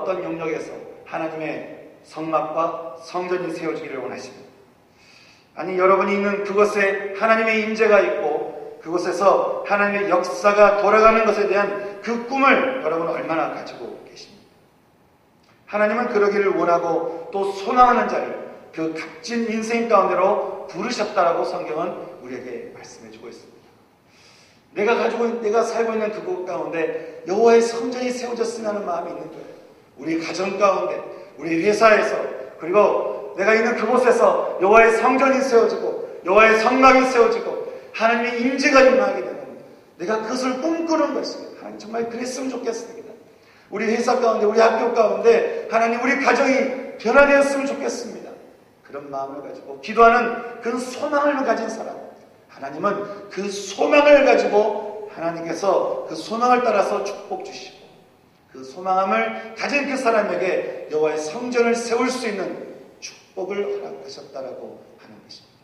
어떤 영역에서 하나님의 성막과 성전이 세워지기를 원하십니다. 아니, 여러분이 있는 그곳에 하나님의 임재가 있고 그곳에서 하나님의 역사가 돌아가는 것에 대한 그 꿈을 여러분은 얼마나 가지고 계십니까? 하나님은 그러기를 원하고 또 소망하는 자를 그 값진 인생 가운데로 부르셨다라고 성경은 우리에게 말씀해주고 있습니다. 내가 살고 있는 그곳 가운데 여호와의 성전이 세워졌으면 하는 마음이 있는 거예요. 우리 가정 가운데, 우리 회사에서, 그리고 내가 있는 그곳에서 여호와의 성전이 세워지고 여호와의 성막이 세워지고 하나님의 임재가 임하게 되는, 내가 그것을 꿈꾸는 것입니다. 하나님 정말 그랬으면 좋겠습니다. 우리 회사 가운데, 우리 학교 가운데 하나님 우리 가정이 변화되었으면 좋겠습니다. 그런 마음을 가지고 기도하는 그런 소망을 가진 사람, 하나님은 그 소망을 가지고 하나님께서 그 소망을 따라서 축복 주시고 그 소망함을 가진 그 사람에게 여호와의 성전을 세울 수 있는 축복을 허락하셨다라고 하는 것입니다.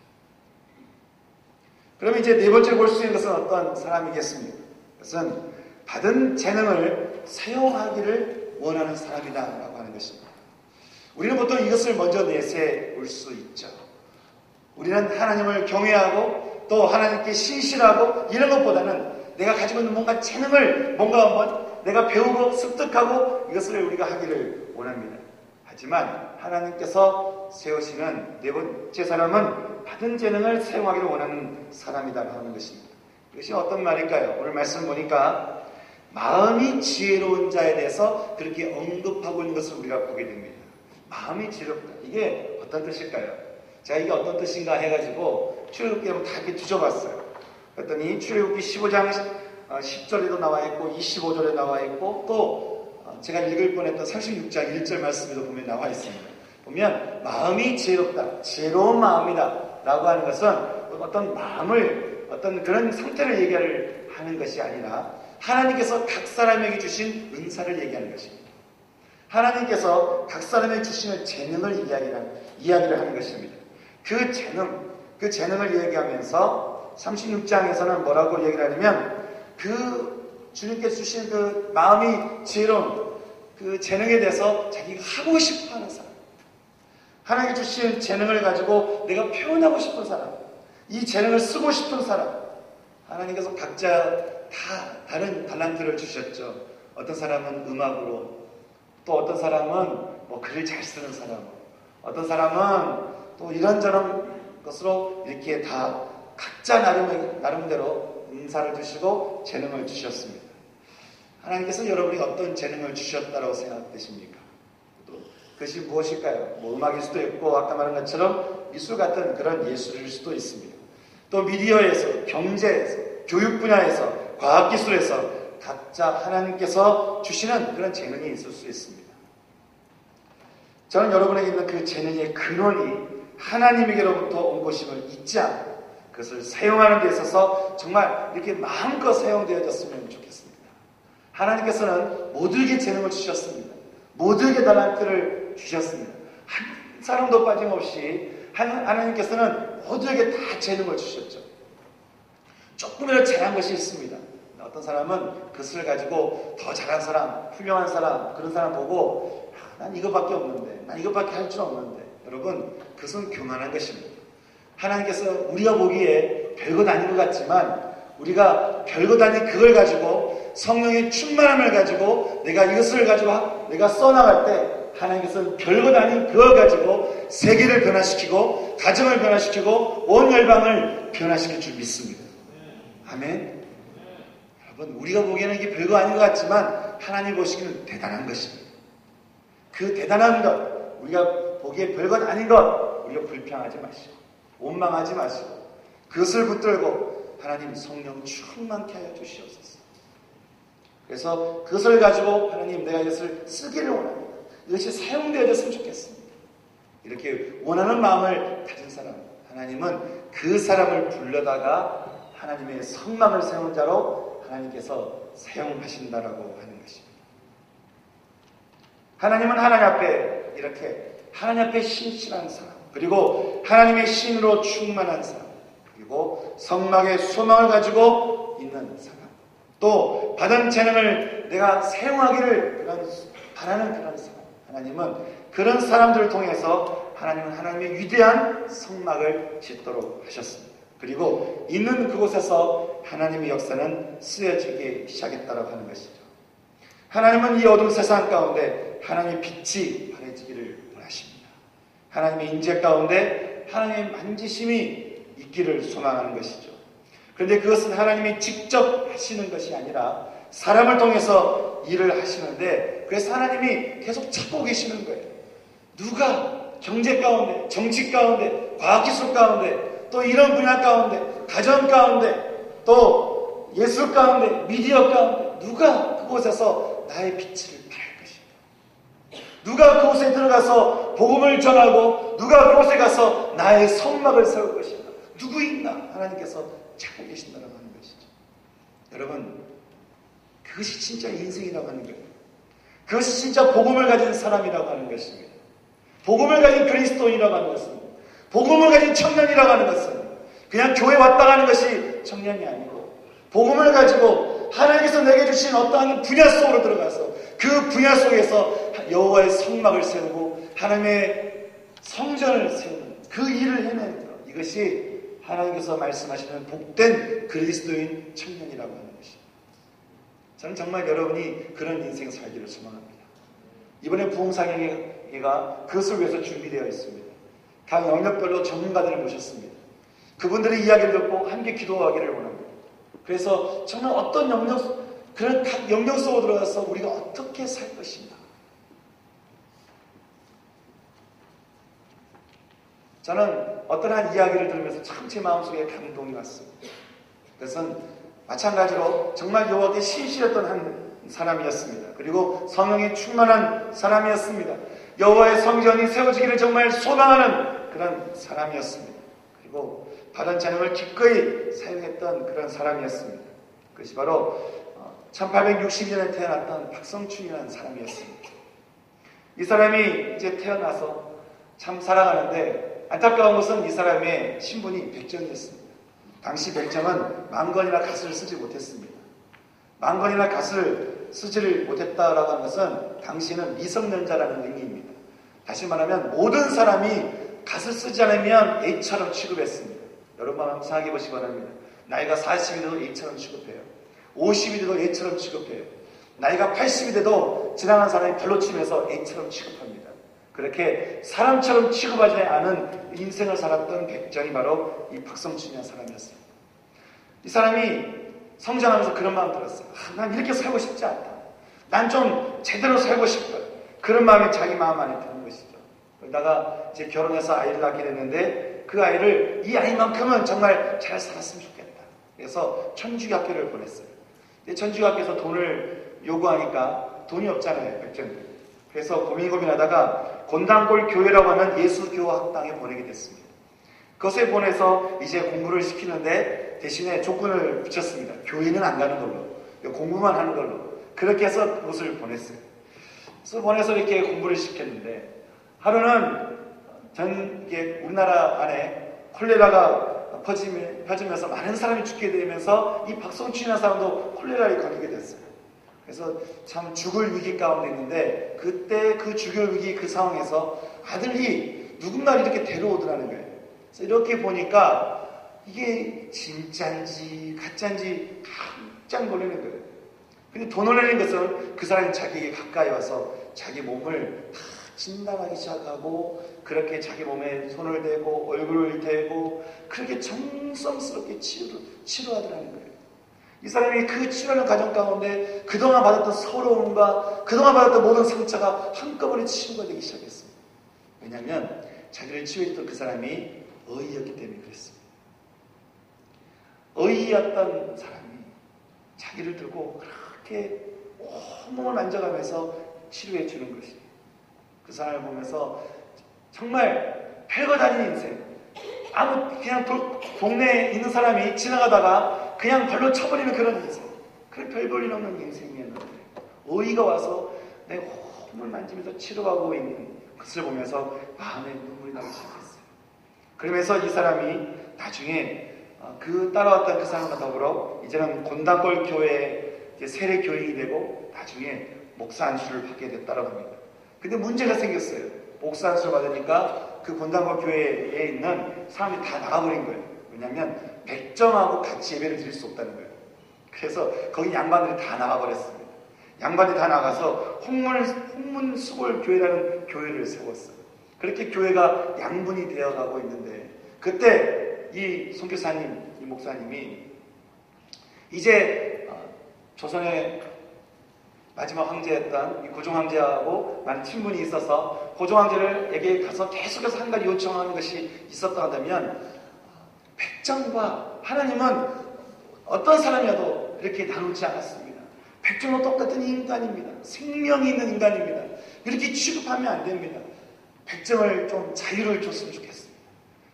그러면 이제 네 번째 볼 수 있는 것은 어떤 사람이겠습니까? 그것은 받은 재능을 사용하기를 원하는 사람이다라고 하는 것입니다. 우리는 보통 이것을 먼저 내세울 수 있죠. 우리는 하나님을 경외하고 또 하나님께 신실하고 이런 것보다는 내가 가지고 있는 뭔가 재능을 뭔가 한번 내가 배우고 습득하고 이것을 우리가 하기를 원합니다. 하지만 하나님께서 세우시는 네 번째 사람은 받은 재능을 사용하기를 원하는 사람이라고 하는 것입니다. 이것이 어떤 말일까요? 오늘 말씀 보니까 마음이 지혜로운 자에 대해서 그렇게 언급하고 있는 것을 우리가 보게 됩니다. 마음이 지혜롭다. 이게 어떤 뜻일까요? 제가 이게 어떤 뜻인가 해가지고 출애굽기 한번 다 이렇게 뒤져봤어요. 그랬더니 출애굽기 15장 10절에도 나와 있고 25절에 나와 있고 또 제가 읽을 뻔했던 36장 1절 말씀에도 보면 나와 있습니다. 보면 마음이 지혜롭다, 지혜로운 마음이다 라고 하는 것은 어떤 마음을, 어떤 그런 상태를 얘기하는 것이 아니라 하나님께서 각 사람에게 주신 은사를 얘기하는 것입니다. 하나님께서 각 사람에게 주시는 재능을 이야기를 하는 것입니다. 그 재능을 얘기하면서 36장에서는 뭐라고 얘기를 하냐면 그 주님께서 주신 그 마음이 지혜로운 그 재능에 대해서 자기가 하고 싶어 하는 사람, 하나님께 주신 재능을 가지고 내가 표현하고 싶은 사람, 이 재능을 쓰고 싶은 사람, 하나님께서 각자 다 다른 달란트를 주셨죠. 어떤 사람은 음악으로, 또 어떤 사람은 뭐 글을 잘 쓰는 사람, 어떤 사람은 또 이런저런 것으로 이렇게 다 각자 나름대로 은사를 주시고 재능을 주셨습니다. 하나님께서 여러분이 어떤 재능을 주셨다고 생각되십니까? 또 그것이 무엇일까요? 뭐 음악일 수도 있고 아까 말한 것처럼 미술 같은 그런 예술일 수도 있습니다. 또 미디어에서, 경제에서, 교육 분야에서, 과학기술에서 각자 하나님께서 주시는 그런 재능이 있을 수 있습니다. 저는 여러분에게 있는 그 재능의 근원이 하나님에게로부터 온 것임을 잊지 않고 그것을 사용하는 데 있어서 정말 이렇게 마음껏 사용되어졌으면 좋겠습니다. 하나님께서는 모두에게 재능을 주셨습니다. 모두에게 달란트를 주셨습니다. 한 사람도 빠짐없이 하나님께서는 모두에게 다 재능을 주셨죠. 조금이라도 잘한 것이 있습니다. 어떤 사람은 그것을 가지고 더 잘한 사람, 훌륭한 사람, 그런 사람 보고 난 이거밖에 없는데, 난 이거밖에 할 줄 없는데, 여러분 그것은 교만한 것입니다. 하나님께서 우리가 보기에 별것 아닌 것 같지만 우리가 별것 아닌 그걸 가지고 성령의 충만함을 가지고 내가 이것을 가지고 내가 써나갈 때 하나님께서는 별것 아닌 그걸 가지고 세계를 변화시키고 가정을 변화시키고 온 열방을 변화시킬 줄 믿습니다. 아멘. 여러분 우리가 보기에는 이게 별거 아닌 것 같지만 하나님 보시기는 대단한 것입니다. 그 대단한 것, 우리가 보기에 별것 아닌 것 우리가 불평하지 마시고 원망하지 마시고 그것을 붙들고 하나님 성령 충만케 하여 주시옵소서. 그래서 그것을 가지고 하나님 내가 이것을 쓰기를 원합니다. 이것이 사용되어졌으면 좋겠습니다. 이렇게 원하는 마음을 가진 사람, 하나님은 그 사람을 불러다가 하나님의 성막을 세운 자로 하나님께서 사용하신다라고 하는 것입니다. 하나님은 하나님 앞에 이렇게 하나님 앞에 신실한 사람, 그리고 하나님의 신으로 충만한 사람, 그리고 성막의 소망을 가지고 있는 사람, 또 받은 재능을 내가 사용하기를 바라는 그런 사람, 하나님은 그런 사람들을 통해서 하나님은 하나님의 위대한 성막을 짓도록 하셨습니다. 그리고 있는 그곳에서 하나님의 역사는 쓰여지기 시작했다고 하는 것이죠. 하나님은 이 어두운 세상 가운데 하나님의 빛이 발해지기를 원하십니다. 하나님의 인재 가운데 하나님의 만지심이 있기를 소망하는 것이죠. 그런데 그것은 하나님이 직접 하시는 것이 아니라 사람을 통해서 일을 하시는데, 그래서 하나님이 계속 찾고 계시는 거예요. 누가 경제 가운데, 정치 가운데, 과학기술 가운데, 또 이런 분야 가운데, 가정 가운데, 또 예술 가운데, 미디어 가운데 누가 그곳에서 나의 빛을 발할 것인가? 누가 그곳에 들어가서 복음을 전하고 누가 그곳에 가서 나의 성막을 세울 것인가? 누구 있나? 하나님께서 찾고 계신다고 하는 것이죠. 여러분, 그것이 진짜 인생이라고 하는 거예요. 그것이 진짜 복음을 가진 사람이라고 하는 것입니다. 복음을 가진 그리스도인이라고 하는 것은, 복음을 가진 청년이라고 하는 것은 그냥 교회 왔다 가는 것이 청년이 아니고, 복음을 가지고 하나님께서 내게 주신 어떠한 분야 속으로 들어가서 그 분야 속에서 여호와의 성막을 세우고 하나님의 성전을 세우는 그 일을 해내는 것, 이것이 하나님께서 말씀하시는 복된 그리스도인 청년이라고 하는 것입니다. 저는 정말 여러분이 그런 인생 살기를 소망합니다. 이번에 부흥상회가 그것을 위해서 준비되어 있습니다. 각 영역별로 전문가들을 모셨습니다. 그분들의 이야기를 듣고 함께 기도하기를 원합니다. 그래서 정말 어떤 영역, 그런 각 영역 속으로 들어가서 우리가 어떻게 살 것인가. 저는 어떤 한 이야기를 들으면서 참 제 마음속에 감동이 왔습니다. 그것은 마찬가지로 정말 여호와께 신실했던 한 사람이었습니다. 그리고 성령이 충만한 사람이었습니다. 여호와의 성전이 세워지기를 정말 소망하는 그런 사람이었습니다. 그리고 받은 재능을 기꺼이 사용했던 그런 사람이었습니다. 그것이 바로 1862년에 태어났던 박성춘이라는 사람이었습니다. 이 사람이 이제 태어나서 참 살아가는데, 안타까운 것은 이 사람의 신분이 백정이었습니다. 당시 백정은 만건이나 갓을 쓰지 못했습니다. 만건이나 갓을 쓰지를 못했다라고 하는 것은 당시는 미성년자라는 의미입니다. 다시 말하면 모든 사람이 갓을 쓰지 않으면 A처럼 취급했습니다. 여러분 한번 생각해 보시기 바랍니다. 나이가 40이 돼도 A처럼 취급해요. 50이 돼도 A처럼 취급해요. 나이가 80이 돼도 지나간 사람이 발로 치면서 A처럼 취급합니다. 그렇게 사람처럼 취급하지 않은 인생을 살았던 백정이 바로 이 박성춘이라는 사람이었습니다. 이 사람이 성장하면서 그런 마음 들었어요. 난 이렇게 살고 싶지 않다. 난 좀 제대로 살고 싶어요. 그런 마음이 자기 마음 안에 드는 것이죠. 그러다가 이제 결혼해서 아이를 낳게 됐는데, 그 아이를, 이 아이만큼은 정말 잘 살았으면 좋겠다. 그래서 천주교학교를 보냈어요. 근데 천주교학교에서 돈을 요구하니까 돈이 없잖아요, 백정들. 그래서 고민하다가 곤단골 교회라고 하는 예수교학당에 보내게 됐습니다. 그것에 보내서 이제 공부를 시키는데 대신에 조건을 붙였습니다. 교회는 안 가는 걸로, 공부만 하는 걸로. 그렇게 해서 그곳을 보냈어요. 그래서 보내서 이렇게 공부를 시켰는데, 하루는 이게 우리나라 안에 콜레라가 퍼지면서 많은 사람이 죽게 되면서 이 박성춘이라는 사람도 콜레라에 걸리게 됐어요. 그래서 참 죽을 위기 가운데 있는데, 그때 그 죽을 위기 그 상황에서 아들이 누군가를 이렇게 데려오더라는 거예요. 그래서 이렇게 보니까 이게 진짜인지 가짜인지 깜짝 놀라는 거예요. 근데 더 놀라는 것은 그 사람이 자기에게 가까이 와서 자기 몸을 다 진단하기 시작하고, 그렇게 자기 몸에 손을 대고 얼굴을 대고 그렇게 정성스럽게 치료하더라는 거예요. 이 사람이 그 치료하는 과정 가운데 그동안 받았던 서러움과 그동안 받았던 모든 상처가 한꺼번에 치유가 되기 시작했습니다. 왜냐하면 자기를 치유했던 그 사람이 어이였기 때문에 그랬습니다. 어이였던 사람이 자기를 들고 그렇게 온몸을 만져가면서 치료해 주는 것이, 그 사람을 보면서 정말 별거 다닌 인생, 그냥 동네에 있는 사람이 지나가다가 그냥 발로 쳐버리는 그런 인생, 그런 별 볼일 없는 인생이었는데, 어이가 와서 내 몸을 만지면서 치료하고 있는 것을 보면서 마음에 눈물이 나기 시작했어요. 그러면서 이 사람이 나중에 그 따라왔던 그 사람과 더불어 이제는 곤단골 교회의 세례 교인이 되고 나중에 목사 안수를 받게 됐다고 합니다. 근데 문제가 생겼어요. 목사 안수를 받으니까 그 본당과 교회에 있는 사람이 다 나가버린 거예요. 왜냐하면 백정하고 같이 예배를 드릴 수 없다는 거예요. 그래서 거기 양반들이 다 나가버렸습니다. 양반이 다 나가서 홍문수골교회라는 교회를 세웠어요. 그렇게 교회가 양분이 되어가고 있는데, 그때 이 선교사님, 이 목사님이 이제 조선의 마지막 황제였던 이 고종 황제하고 많은 친분이 있어서 고종 황제에게 가서 계속해서 한 가지 요청하는 것이 있었다 한다면, 백정과 하나님은 어떤 사람이라도 이렇게 나누지 않았습니다. 백정은 똑같은 인간입니다. 생명이 있는 인간입니다. 이렇게 취급하면 안 됩니다. 백정을 좀 자유를 줬으면 좋겠습니다.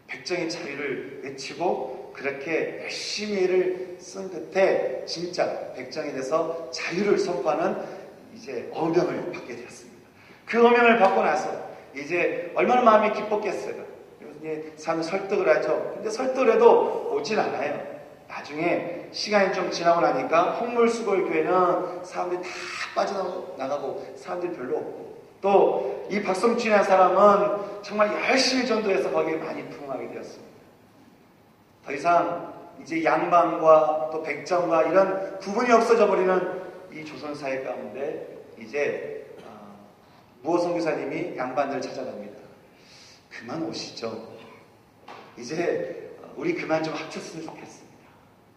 백정의 자유를 외치고 그렇게 열심히 애를 쓴 끝에 진짜 백정에 대해서 자유를 선포하는 이제 어명을 받게 되었습니다. 그 어명을 받고 나서 이제 얼마나 마음이 기뻤겠어요. 이제 사람을 설득을 하죠. 근데 설득을 해도 오질 않아요. 나중에 시간이 좀 지나고 나니까 홍물수골교회는 사람들이 다 빠져나가고 사람들이 별로 없고, 또 이 박성춘이라는 사람은 정말 열심히 전도해서 거기에 많이 부응하게 되었습니다. 더 이상 이제 양반과 또 백정과 이런 구분이 없어져 버리는 이 조선사회 가운데 이제 무호 선교사님이 양반들을 찾아갑니다. 그만 오시죠. 이제 우리 그만 좀 합쳤으면 좋겠습니다.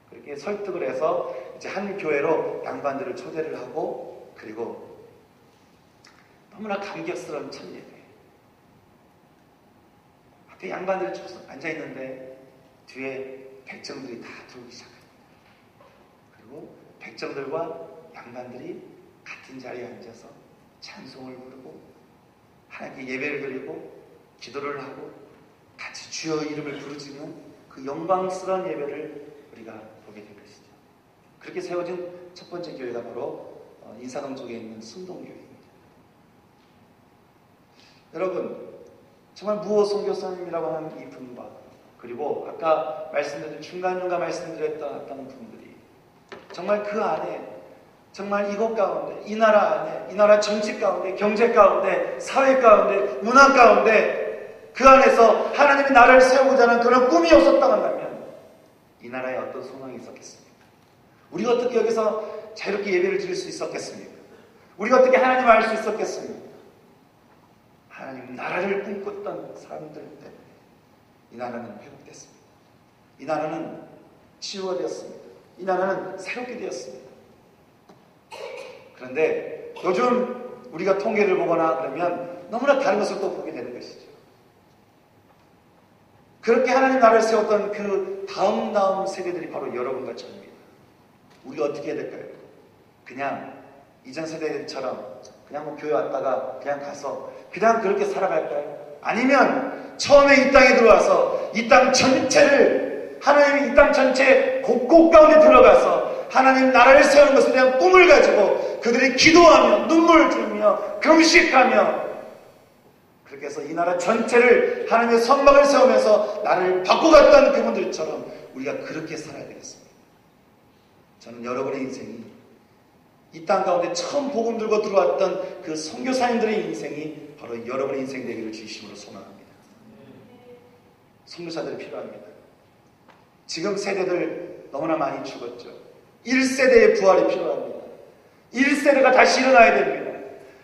그렇게 설득을 해서 이제 한 교회로 양반들을 초대를 하고, 그리고 너무나 감격스러운 첫 예배. 앞에 양반들이 쭉 앉아있는데 뒤에 백정들이 다 들어오기 시작합니다. 그리고 백정들과 양반들이 같은 자리에 앉아서 찬송을 부르고 하나님께 예배를 드리고 기도를 하고 같이 주여 이름을 부르짖는 그 영광스러운 예배를 우리가 보게 된 것이죠. 그렇게 세워진 첫 번째 교회가 바로 인사동 쪽에 있는 순동교회입니다. 여러분, 정말 무호 선교사님이라고 하는 이 분과, 그리고 아까 말씀드린 중간중간 말씀드렸던 분들이 정말 그 안에, 정말 이곳 가운데, 이 나라 안에, 이 나라 정치 가운데, 경제 가운데, 사회 가운데, 문화 가운데 그 안에서 하나님이 나라를 세우고자 하는 그런 꿈이 없었다고 한다면 이 나라에 어떤 소망이 있었겠습니까? 우리가 어떻게 여기서 자유롭게 예배를 드릴 수 있었겠습니까? 우리가 어떻게 하나님을 알 수 있었겠습니까? 하나님 나라를 꿈꿨던 사람들 때문에 이 나라는 회복됐습니다. 이 나라는 치유가 되었습니다. 이 나라는 새롭게 되었습니다. 그런데 요즘 우리가 통계를 보거나 그러면 너무나 다른 것을 또 보게 되는 것이죠. 그렇게 하나님 나라를 세웠던 그 다음 세대들이 바로 여러분과 저입니다. 우리가 어떻게 해야 될까요? 그냥 이전 세대들처럼 그냥 뭐 교회 왔다가 그냥 가서 그냥 그렇게 살아갈까요? 아니면 처음에 이 땅에 들어와서 이 땅 전체를, 하나님이 이 땅 전체 곳곳 가운데 들어가서 하나님 나라를 세우는 것에 대한 꿈을 가지고 그들이 기도하며 눈물을 흘리며 금식하며 그렇게 해서 이 나라 전체를 하나님의 선막을 세우면서 나를 바꿔갔던 그분들처럼 우리가 그렇게 살아야 되겠습니다. 저는 여러분의 인생이 이 땅 가운데 처음 복음 들고 들어왔던 그 선교사님들의 인생이 바로 여러분의 인생 되기를 진심으로 소망합니다. 선교사들이 필요합니다. 지금 세대들 너무나 많이 죽었죠. 1세대의 부활이 필요합니다. 1세대가 다시 일어나야 됩니다.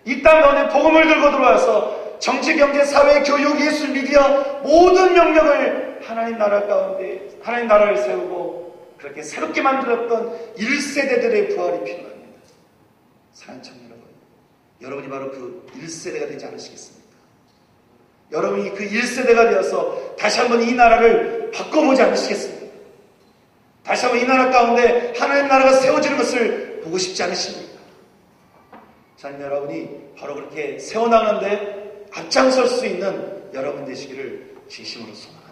이 땅 가운데 복음을 들고 들어와서 정치, 경제, 사회, 교육, 예술, 미디어 모든 영역을 하나님 나라 가운데 하나님 나라를 세우고 그렇게 새롭게 만들었던 1세대들의 부활이 필요합니다. 사랑하는 청년 여러분, 여러분이 바로 그 1세대가 되지 않으시겠습니까? 여러분이 그 1세대가 되어서 다시 한번 이 나라를 바꿔보지 않으시겠습니까? 다시 한번 이 나라 가운데 하나님 나라가 세워지는 것을 보고 싶지 않으십니까? 저는 여러분이 바로 그렇게 세워나가는데 앞장설 수 있는 여러분 되시기를 진심으로 소망합니다.